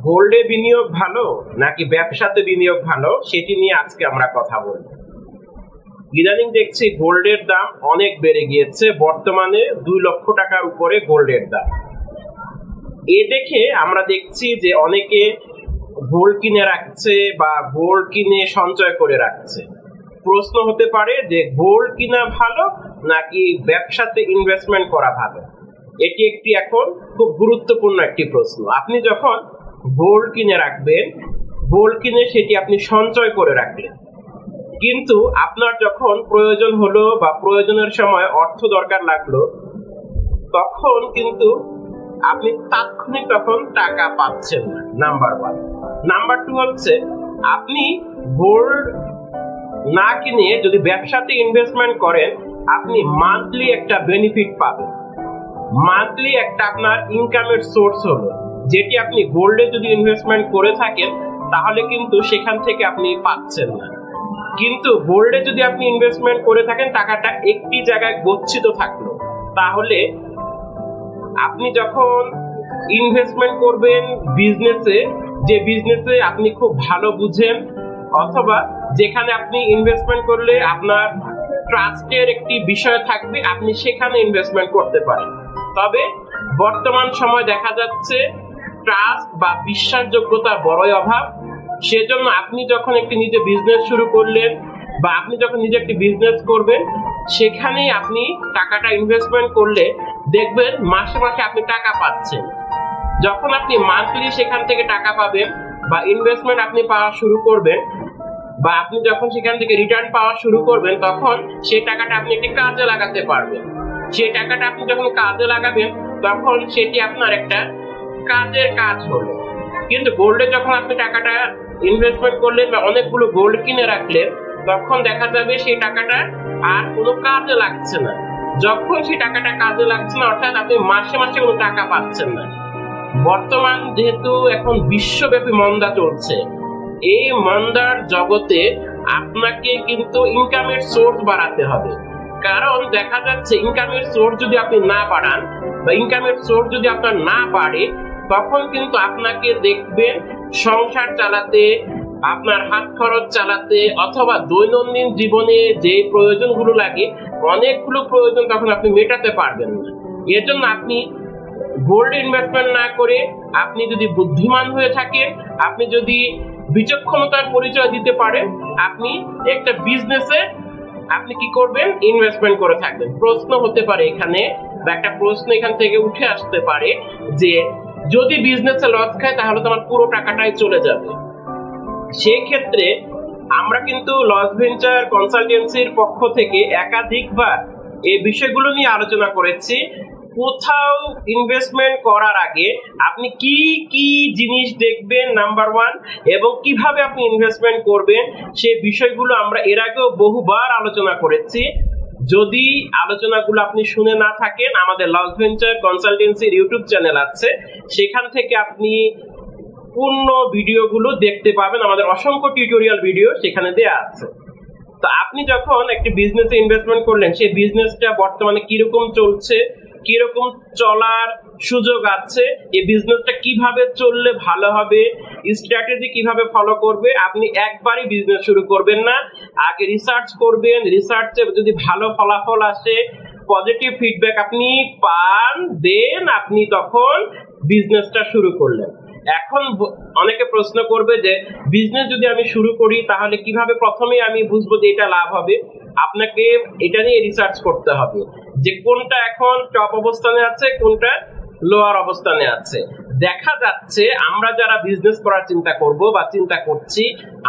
গোল্ডে বিনিয়োগ ভালো নাকি ব্যবসাতে বিনিয়োগ ভালো সেটি নিয়ে আজকে আমরা কথা বলব। ইদানিং দেখছি গোল্ডের দাম অনেক বেড়ে গিয়েছে, বর্তমানে 2 লক্ষ টাকার উপরে গোল্ডের দাম। এ দেখে আমরা দেখছি যে অনেকে গোল্ড কিনে রাখছে বা গোল্ড কিনে সঞ্চয় করে রাখছে। প্রশ্ন হতে পারে যে গোল্ড কিনা ভালো নাকি ব্যবসাতে ইনভেস্টমেন্ট করা ভালো। এটি একটি এখন খুব গুরুত্বপূর্ণ একটি প্রশ্ন। আপনি যখন গোল্ড কিনে রাখবেন, গোল্ড কিনে সেটি আপনি সঞ্চয় করে রাখলেন, কিন্তু আপনার যখন প্রয়োজন হলো বা প্রয়োজনের সময় অর্থ দরকার লাগলো, তখন কিন্তু আপনি তাৎক্ষণিক তখন টাকা পাচ্ছেন না, নাম্বার 1। নাম্বার 2 হচ্ছে আপনি গোল্ড না কিনে যদি ব্যবসাতে ইনভেস্টমেন্ট করেন, আপনি মান্থলি একটা বেনিফিট পাবেন। মান্থলি একটা আপনার ইনকামের সোর্স হলো, যেটি আপনি গোল্ডে যদি ইনভেস্টমেন্ট করে থাকেন তাহলে কিন্তু সেখান থেকে আপনি পাচ্ছেন না। কিন্তু গোল্ডে যদি আপনি ইনভেস্টমেন্ট করে থাকেন, টাকাটা একটি জায়গায় গচ্ছিত থাকলো, তাহলে আপনি যখন ইনভেস্টমেন্ট করবেন বিজনেসে, যে বিজনেসে আপনি খুব ভালো বুঝেন অথবা যেখানে আপনি ইনভেস্টমেন্ট করলে আপনার ট্রাস্টের একটি বিষয় থাকবে, আপনি সেখানে ইনভেস্টমেন্ট করতে পারেন। তবে বর্তমান সময় দেখা যাচ্ছে ট্রাস্ট বা বিশ্বাসযোগ্যতার বড়ই অভাব। সেজন্য আপনি যখন একটি নিজে বিজনেস শুরু করলেন বা আপনি যখন নিজে একটি বিজনেস করবেন, সেখানেই আপনি টাকাটা ইনভেস্টমেন্ট করলে দেখবেন মাসে মাসে আপনি টাকা পাচ্ছেন। যখন আপনি মান্থলি সেখান থেকে টাকা পাবেন বা ইনভেস্টমেন্ট আপনি পাওয়া শুরু করবেন বা আপনি যখন সেখান থেকে রিটার্ন পাওয়া শুরু করবেন, তখন সেই টাকাটা আপনি একটি কাজে লাগাতে পারবেন। সেই টাকাটা আপনি যখন কাজে লাগাবেন, তখন সেটি আপনার একটা কাজের কাজ হলো। কিন্তু গোল্ডে যখন আপনি টাকাটা ইনভেস্টমেন্ট করলেন বা অনেকগুলো গোল্ড কিনে রাখলেন, তখন দেখা যাবে সেই টাকাটা আর কোনো কাজে লাগছে না। যখন সেই টাকাটা কাজে লাগছে না, অর্থাৎ আপনি মাসে মাসে কোনো টাকা পাচ্ছেন না। বর্তমান যেহেতু এখন বিশ্বব্যাপী মন্দা চলছে, এই মন্দার জগতে আপনাকে কিন্তু ইনকামের সোর্স বাড়াতে হবে। কারণ দেখা যাচ্ছে ইনকামের সোর্স যদি আপনি না বাড়ান বা ইনকামের সোর্স যদি আপনার না বাড়ে, তখন কিন্তু আপনাকে দেখবেন সংসার চালাতে, আপনার হাত খরচ চালাতে অথবা দৈনন্দিন জীবনে যে প্রয়োজনগুলো লাগে, অনেকগুলো প্রয়োজন তখন আপনি মেটাতে পারবেন না। এর জন্য আপনি গোল্ড ইনভেস্টমেন্ট না করে আপনি যদি বুদ্ধিমান হয়ে থাকেন, আপনি যদি বিচক্ষণতার পরিচয় দিতে পারেন, আপনি একটা বিজনেসে আপনি কি করবেন, ইনভেস্টমেন্ট করে থাকবেন। প্রশ্ন হতে পারে এখানে বা একটা প্রশ্ন এখান থেকে উঠে আসতে পারে যে যদি বিজনেসে লস খায় তাহলে তো আমার পুরো টাকাটাই চলে যাবে। সেই ক্ষেত্রে আমরা কিন্তু লস ভেঞ্চার কনসালটেন্সির পক্ষ থেকে একাধিকবার এই বিষয়গুলো নিয়ে আলোচনা করেছি। কোথাও ইনভেস্টমেন্ট করার আগে আপনি কি কি জিনিস দেখবেন, নাম্বার 1, এবং কিভাবে আপনি ইনভেস্টমেন্ট করবেন, সেই বিষয়গুলো আমরা এর আগেও বহুবার আলোচনা করেছি। যদি আলোচনাগুলো আপনি শুনে না থাকেন, আমাদের লস ভেঞ্চার কনসালটেন্সির ইউটিউব চ্যানেল আছে, সেখান থেকে আপনি পূর্ণ ভিডিওগুলো দেখতে পাবেন। আমাদের অসংখ্য টিউটোরিয়াল ভিডিও সেখানে দেয়া আছে। তো আপনি যখন একটি বিজনেসে ইনভেস্টমেন্ট করলেন, সেই বিজনেসটা বর্তমানে কিরকম চলছে, কিরকম চলার সুযোগ আছে, এই বিজনেসটা কিভাবে চললে ভালো হবে, স্ট্র্যাটেজি কিভাবে ফলো করবে, আপনি একবারই বিজনেস শুরু করবেন না, আগে রিসার্চ করবেন। রিসার্চে যদি ভালো ফলাফল আসে, পজিটিভ ফিডব্যাক আপনি পান, দেন আপনি তখন বিজনেসটা শুরু করলেন। এখন অনেকে প্রশ্ন করবে যে বিজনেস যদি আমি শুরু করি তাহলে কিভাবে প্রথমে আমি বুঝবো যে এটা লাভ হবে। আপনাকে এটা নিয়ে রিসার্চ করতে হবে যে কোনটা এখন টপ অবস্থানে আছে, কোনটা লোয়ার অবস্থানে আছে। দেখা যাচ্ছে আমরা যারা বিজনেস করার চিন্তা করব বা চিন্তা করছি,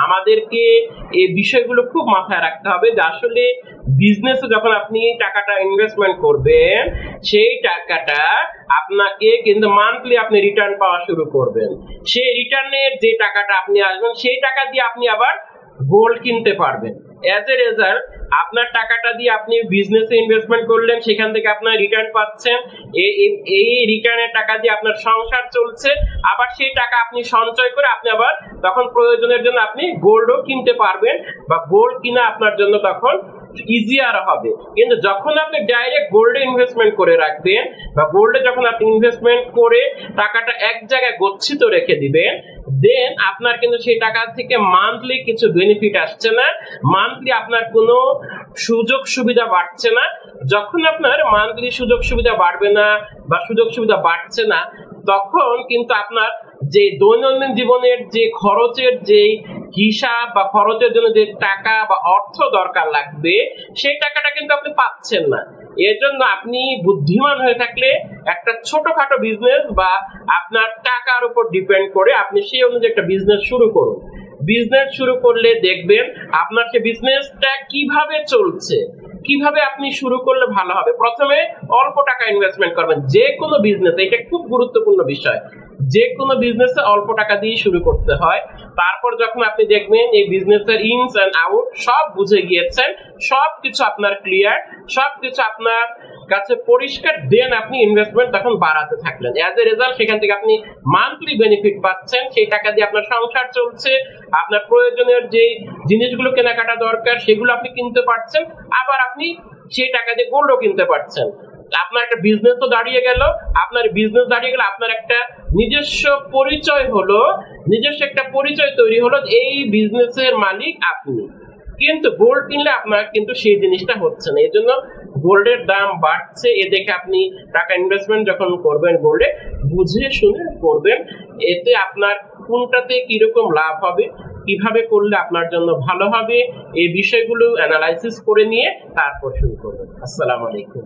আমাদেরকে এই বিষয়গুলো খুব মাথায় রাখতে হবে যে আসলে বিজনেসে যখন আপনি টাকাটা ইনভেস্টমেন্ট করবেন, সেই টাকাটা আপনাকে কিন্তু মান্থলি আপনি রিটার্ন পাওয়া শুরু করবেন। সেই রিটার্নের যে টাকাটা আপনি আসবেন, সেই টাকা দিয়ে আপনি আবার গোল্ড কিনতে পারবেন। অ্যাজ এ রেজাল্ট আপনার টাকাটা দিয়ে আপনি বিজনেসে ইনভেস্টমেন্ট করলেন, সেখান থেকে আপনার রিটার্ন পাচ্ছেন। এই রিটার্নের টাকা দিয়ে আপনার সংসার চলছে, আবার সেই টাকা আপনি সঞ্চয় করে আপনি আবার তখন প্রয়োজনের জন্য আপনি গোল্ডও কিনতে পারবেন বা গোল্ড কিনা আপনার জন্য তখন ইজিয়ার হবে। কিন্তু যখন আপনি ডাইরেক্ট গোল্ডে ইনভেস্টমেন্ট করে রাখবেন বা গোল্ডে যখন আপনি ইনভেস্টমেন্ট করে টাকাটা এক জায়গায় গচ্ছিত রেখে দিবেন, দেন আপনার কিন্তু সেই টাকা থেকে মান্থলি কিছু বেনিফিট আসছে না, মান্থলি আপনার কোনো সুযোগ সুবিধা বাড়ছে না। যখন আপনার মান্থলি সুযোগ সুবিধা বাড়বে না বা সুযোগ সুবিধা বাড়ছে না, তখন কিন্তু আপনার যে দৈনন্দিন জীবনের যে খরচের যে হিসাব বা খরচের জন্য যে টাকা বা অর্থ দরকার লাগবে, সেই টাকাটা কিন্তু আপনি পাচ্ছেন না। এর জন্য আপনি বুদ্ধিমান হয়ে থাকলে একটা ছোটখাটো বিজনেস বা আপনার টাকার উপর ডিপেন্ড করে আপনি সেই অনুযায়ী একটা বিজনেস শুরু করুন। বিজনেস শুরু করলে দেখবেন আপনার সেই বিজনেসটা কিভাবে চলছে, কিভাবে আপনি শুরু করলে ভালো হবে। প্রথমে অল্প টাকা ইনভেস্টমেন্ট করবেন যে কোনো বিজনেস, এটা খুব গুরুত্বপূর্ণ বিষয়। যে কোনো বিজনেসে অল্প টাকা দিয়ে শুরু করতে হয়। তারপর যখন আপনি দেখবেন এই বিজনেসের ইনস এন্ড আউট সব বুঝে গিয়েছেন, সবকিছু আপনার ক্লিয়ার, সবকিছু আপনার কাছে পরিষ্কার, দেন আপনি ইনভেস্টমেন্ট তখন বাড়াতে থাকলেন। অ্যাজ এ রেজাল্ট সেখান থেকে আপনি মান্থলি বেনিফিট পাচ্ছেন, সেই টাকা দিয়ে আপনার সংসার চলছে, আপনার প্রয়োজনীয় যে জিনিসগুলো কেনাকাটা দরকার সেগুলো আপনি কিনতে পারছেন, আবার আপনি সেই টাকা দিয়ে গোল্ডও কিনতে পারছেন। আপনার একটা বিজনেসও দাঁড়িয়ে গেল, আপনার বিজনেস দাঁড়িয়ে গেল, আপনার একটা নিজস্ব পরিচয় হলো, নিজস্ব একটা পরিচয় তৈরি হলো, এই বিজনেসের মালিক আপনি। কিন্তু গোল্ড কিনলে আপনার কিন্তু সেই জিনিসটা হচ্ছে না। এই জন্য গোল্ডের দাম বাড়ছে, এ দেখে আপনি টাকা ইনভেস্টমেন্ট যখন করবেন গোল্ডে, বুঝে শুনে করবেন। এতে আপনার কোনটাতে কিরকম লাভ হবে, কিভাবে করলে আপনার জন্য ভালো হবে, এই বিষয়গুলো অ্যানালাইসিস করে নিয়ে তারপর শুরু করবেন। আসসালামু আলাইকুম।